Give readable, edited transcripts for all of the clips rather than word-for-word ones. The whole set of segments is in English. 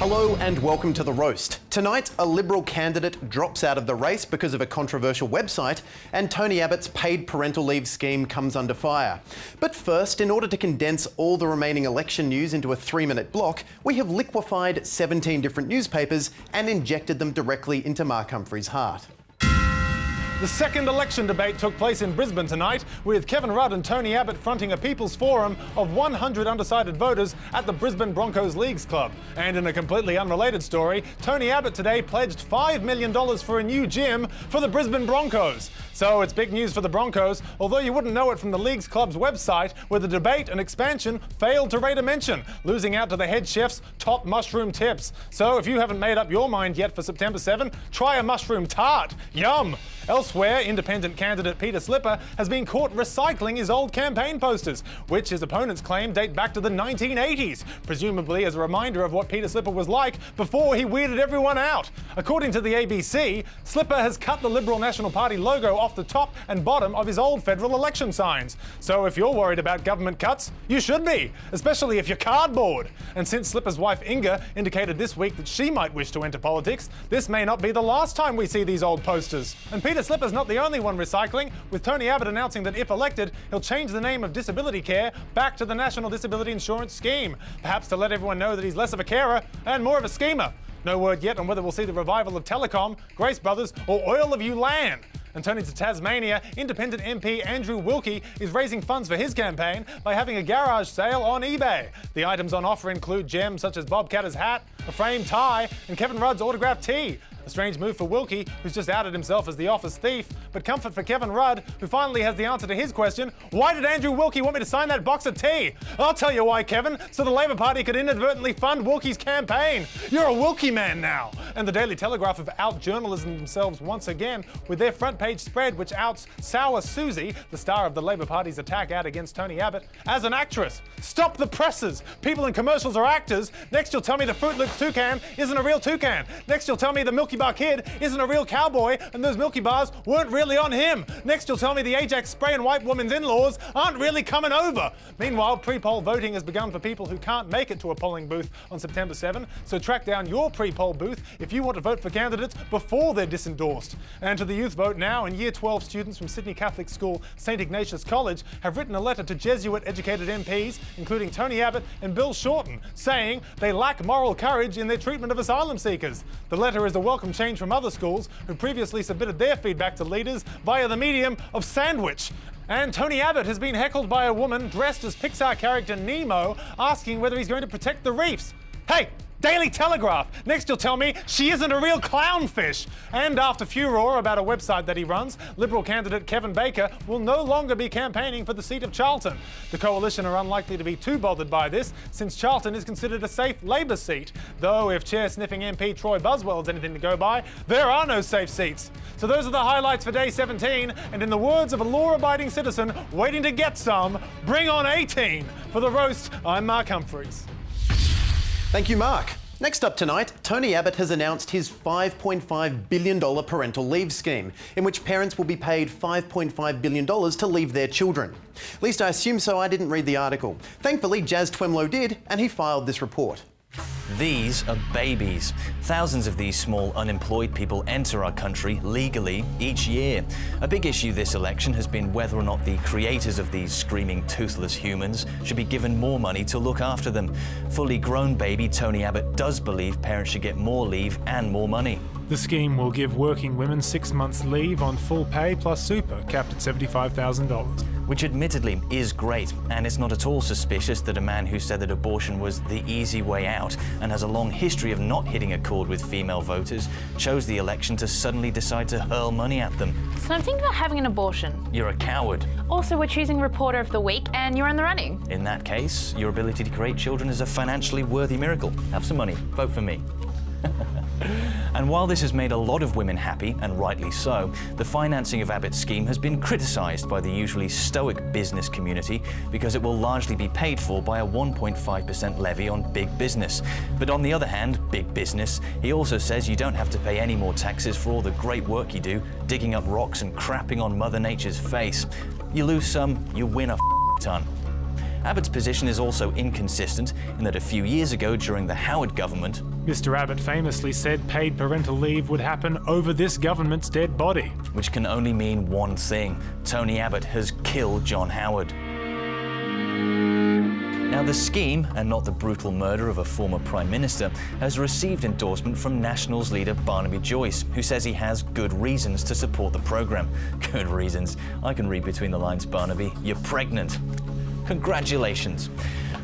Hello and welcome to The Roast. Tonight, a Liberal candidate drops out of the race because of a controversial website, and Tony Abbott's paid parental leave scheme comes under fire. But first, in order to condense all the remaining election news into a 3-minute block, we have liquefied 17 different newspapers and injected them directly into Mark Humphrey's heart. The second election debate took place in Brisbane tonight, with Kevin Rudd and Tony Abbott fronting a people's forum of 100 undecided voters at the Brisbane Broncos Leagues Club. And in a completely unrelated story, Tony Abbott today pledged $5 million for a new gym for the Brisbane Broncos. So it's big news for the Broncos, although you wouldn't know it from the Leagues Club's website, where the debate and expansion failed to rate a mention, losing out to the head chef's top mushroom tips. So if you haven't made up your mind yet for September 7, try a mushroom tart. Yum! Elsewhere, independent candidate Peter Slipper has been caught recycling his old campaign posters, which his opponents claim date back to the 1980s, presumably as a reminder of what Peter Slipper was like before he weirded everyone out. According to the ABC, Slipper has cut the Liberal National Party logo off the top and bottom of his old federal election signs. So if you're worried about government cuts, you should be, especially if you're cardboard. And since Slipper's wife Inga indicated this week that she might wish to enter politics, this may not be the last time we see these old posters. And Peter Slipper's not the only one recycling, with Tony Abbott announcing that if elected, he'll change the name of disability care back to the National Disability Insurance Scheme, perhaps to let everyone know that he's less of a carer and more of a schemer. No word yet on whether we'll see the revival of Telecom, Grace Brothers, or Oil of You Land. And turning to Tasmania, independent MP Andrew Wilkie is raising funds for his campaign by having a garage sale on eBay. The items on offer include gems such as Bob Catter's hat, a framed tie, and Kevin Rudd's autographed tee. A strange move for Wilkie, who's just outed himself as the office thief, but comfort for Kevin Rudd, who finally has the answer to his question: why did Andrew Wilkie want me to sign that box of tea? I'll tell you why, Kevin, so the Labor Party could inadvertently fund Wilkie's campaign. You're a Wilkie man now. And the Daily Telegraph have out-journalism themselves once again with their front page spread, which outs Sour Susie, the star of the Labor Party's attack ad against Tony Abbott, as an actress. Stop the presses. People in commercials are actors. Next you'll tell me the Fruit Loops toucan isn't a real toucan. Next you'll tell me the Milky Bar Kid isn't a real cowboy and those Milky Bars weren't really on him. Next you'll tell me the Ajax spray and white woman's in-laws aren't really coming over. Meanwhile, pre-poll voting has begun for people who can't make it to a polling booth on September 7, so track down your pre-poll booth if you want to vote for candidates before they're disendorsed. And to the youth vote now, and Year 12 students from Sydney Catholic School St Ignatius College have written a letter to Jesuit-educated MPs, including Tony Abbott and Bill Shorten, saying they lack moral courage in their treatment of asylum seekers. The letter is a welcome change from other schools who previously submitted their feedback to leaders via the medium of sandwich. And Tony Abbott has been heckled by a woman dressed as Pixar character Nemo, asking whether he's going to protect the reefs. Hey! Daily Telegraph. Next you'll tell me she isn't a real clownfish. And after furore about a website that he runs, Liberal candidate Kevin Baker will no longer be campaigning for the seat of Charlton. The coalition are unlikely to be too bothered by this, since Charlton is considered a safe Labor seat. Though if chair-sniffing MP Troy Buswell's anything to go by, there are no safe seats. So those are the highlights for day 17, and in the words of a law-abiding citizen waiting to get some, bring on 18. For The Roast, I'm Mark Humphreys. Thank you, Mark. Next up tonight, Tony Abbott has announced his $5.5 billion parental leave scheme, in which parents will be paid $5.5 billion to leave their children. At least I assume so. I didn't read the article. Thankfully, Jazz Twemlow did, and he filed this report. These are babies. Thousands of these small unemployed people enter our country legally each year. A big issue this election has been whether or not the creators of these screaming toothless humans should be given more money to look after them. Fully grown baby Tony Abbott does believe parents should get more leave and more money. The scheme will give working women 6 months leave on full pay plus super, capped at $75,000. Which admittedly is great, and it's not at all suspicious that a man who said that abortion was the easy way out and has a long history of not hitting a chord with female voters chose the election to suddenly decide to hurl money at them. So I'm thinking about having an abortion. You're a coward. Also, we're choosing Reporter of the Week and you're in the running. In that case, your ability to create children is a financially worthy miracle. Have some money. Vote for me. And while this has made a lot of women happy, and rightly so, the financing of Abbott's scheme has been criticised by the usually stoic business community because it will largely be paid for by a 1.5% levy on big business. But on the other hand, big business, he also says you don't have to pay any more taxes for all the great work you do, digging up rocks and crapping on Mother Nature's face. You lose some, you win a ton. Abbott's position is also inconsistent in that a few years ago during the Howard government, Mr. Abbott famously said paid parental leave would happen over this government's dead body. which can only mean one thing: Tony Abbott has killed John Howard. Now, the scheme, and not the brutal murder of a former Prime Minister, has received endorsement from Nationals leader Barnaby Joyce, who says he has good reasons to support the programme. Good reasons. I can read between the lines, Barnaby. You're pregnant. Congratulations.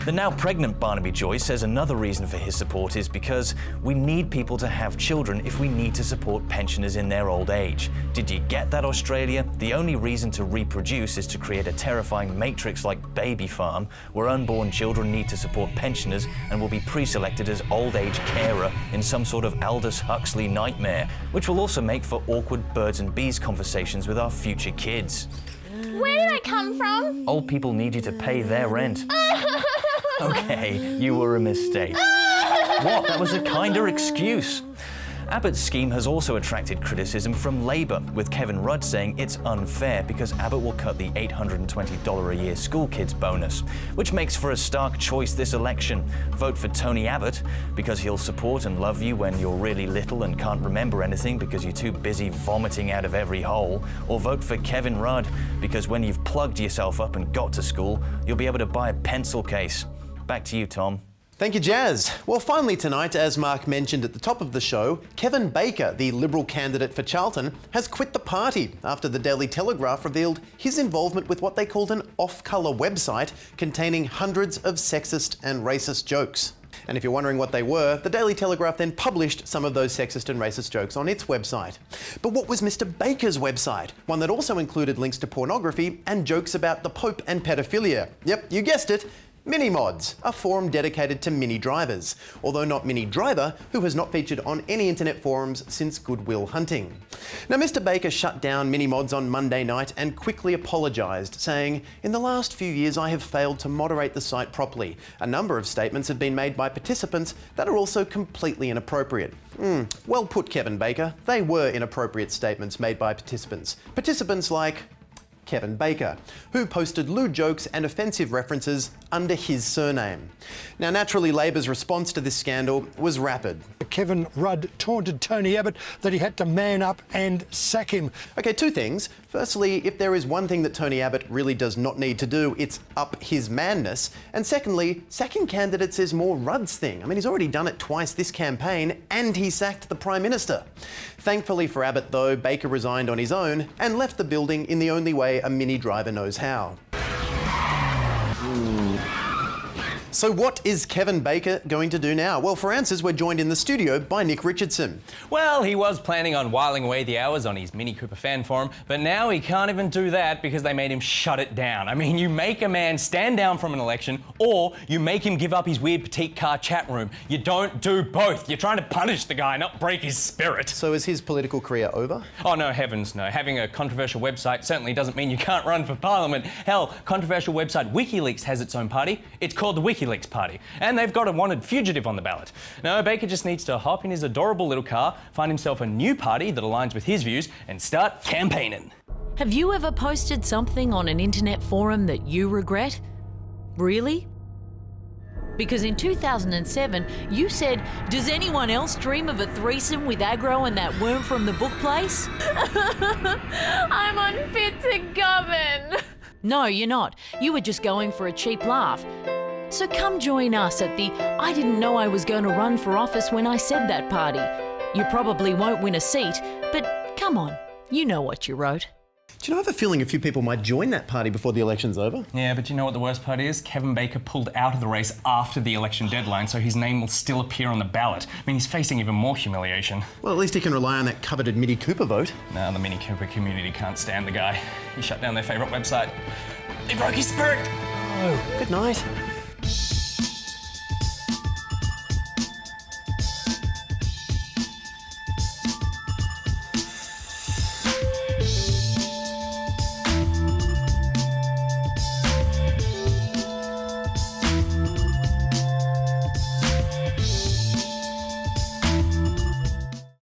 The now pregnant Barnaby Joyce says another reason for his support is because we need people to have children if we need to support pensioners in their old age. Did you get that, Australia? The only reason to reproduce is to create a terrifying matrix like Baby Farm, where unborn children need to support pensioners and will be pre-selected as old age carer in some sort of Aldous Huxley nightmare, which will also make for awkward birds and bees conversations with our future kids. Where did I come from? Old people need you to pay their rent. Okay, you were a mistake. What? That was a kinder excuse. Abbott's scheme has also attracted criticism from Labour, with Kevin Rudd saying it's unfair because Abbott will cut the $820 a year school kids bonus, which makes for a stark choice this election. Vote for Tony Abbott because he'll support and love you when you're really little and can't remember anything because you're too busy vomiting out of every hole, or vote for Kevin Rudd because when you've plugged yourself up and got to school, you'll be able to buy a pencil case. Back to you, Tom. Thank you, Jazz. Well, finally tonight, as Mark mentioned at the top of the show, Kevin Baker, the Liberal candidate for Charlton, has quit the party after the Daily Telegraph revealed his involvement with what they called an off-colour website containing hundreds of sexist and racist jokes. And if you're wondering what they were, the Daily Telegraph then published some of those sexist and racist jokes on its website. But what was Mr. Baker's website? One that also included links to pornography and jokes about the Pope and pedophilia. Yep, you guessed it. Mini Mods, a forum dedicated to Mini drivers, although not Mini Driver, who has not featured on any internet forums since Good Will Hunting. Now, Mr. Baker shut down Mini Mods on Monday night and quickly apologised, saying, "In the last few years I have failed to moderate the site properly. A number of statements have been made by participants that are also completely inappropriate." Well put, Kevin Baker. They were inappropriate statements made by participants. Participants like Kevin Baker, who posted lewd jokes and offensive references under his surname. Now, naturally, Labor's response to this scandal was rapid. Kevin Rudd taunted Tony Abbott that he had to man up and sack him. Okay, two things. Firstly, if there is one thing that Tony Abbott really does not need to do, it's up his manness. And secondly, sacking candidates is more Rudd's thing. I mean, he's already done it twice this campaign, and he sacked the Prime Minister. Thankfully for Abbott, though, Baker resigned on his own and left the building in the only way a Mini driver knows how. So what is Kevin Baker going to do now? Well, for answers, we're joined in the studio by Nick Richardson. Well, he was planning on whiling away the hours on his Mini Cooper fan forum, but now he can't even do that because they made him shut it down. I mean, you make a man stand down from an election, or you make him give up his weird petite car chat room. You don't do both. You're trying to punish the guy, not break his spirit. So is his political career over? Oh, no, heavens no. Having a controversial website certainly doesn't mean you can't run for Parliament. Hell, controversial website WikiLeaks has its own party. It's called the WikiLeaks Party, and they've got a wanted fugitive on the ballot. No, Baker just needs to hop in his adorable little car, find himself a new party that aligns with his views, and start campaigning. Have you ever posted something on an internet forum that you regret? Really? Because in 2007, you said, "Does anyone else dream of a threesome with aggro and that worm from the book place?" I'm unfit to govern. No, you're not. You were just going for a cheap laugh. So come join us at the "I didn't know I was going to run for office when I said that" party. You probably won't win a seat, but come on, you know what you wrote. Do you know, I have a feeling a few people might join that party before the election's over? Yeah, but you know what the worst part is? Kevin Baker pulled out of the race after the election deadline, so his name will still appear on the ballot. I mean, he's facing even more humiliation. Well, at least he can rely on that coveted Mini Cooper vote. No, the Mini Cooper community can't stand the guy. He shut down their favourite website. He broke his spirit. Oh, good night.